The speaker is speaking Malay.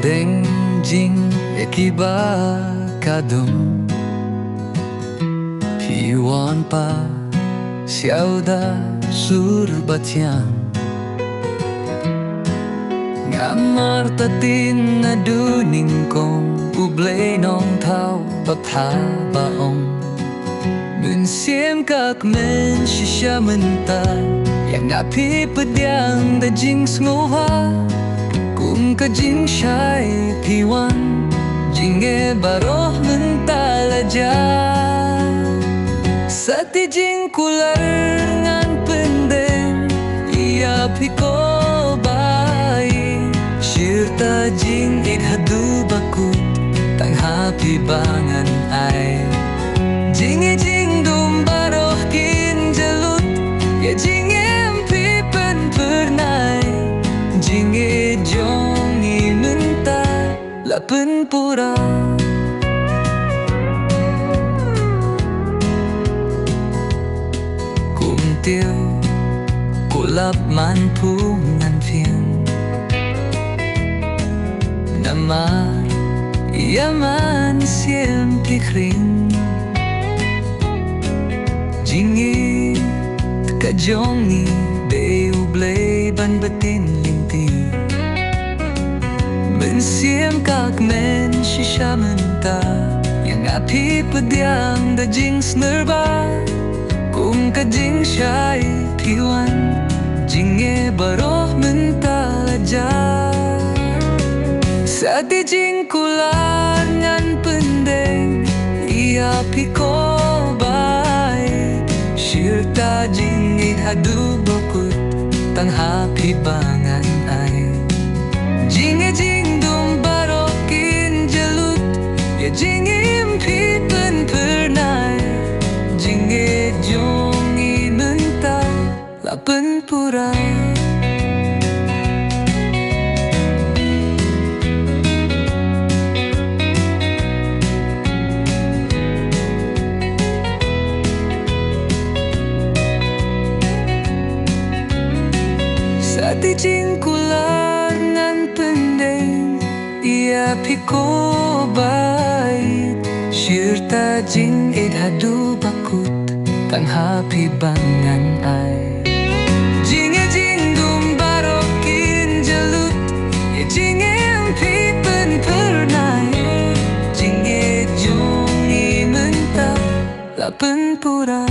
Hapdeng jing kiba kadum Hiwan pasiaw sur thiang Ngam artatien naduh nyngkong Blei Nongthaw bthah baong Mynsiem kmen shisha mynta yang api pdiang jing sngewbha jingshai Jingeh baroh mynta Sati Jingkular ngan pyndeng ia piko baieid Shyrta Jingieid haduh bakut Tang bangan ai Jingeh baroh kin jalut ya Jingeh pernai Jingeh mynta pura tiêu kular man ngan thiang nama ia Mynsiem kring Jingieid kajongi beu blei ban betin linti Mynsiem kmen shisha mynta yang api pdiang jingshai jingshai Jingeh baroh mynta Sati Jingkular ngan pyndeng ia piko baieid Shyrta Jingieid haduh bakut Tang bangan ai Jingeh baroh kin jalut ya Jingeh pernai Jingeh mynta pura Sati Jingkular ngan pyndeng ia piko baieid Shyrta Jingieid haduh bakut Tang bangan ai Jingeh baroh kin jalut ya Jingeh pernai Jingeh mynta pura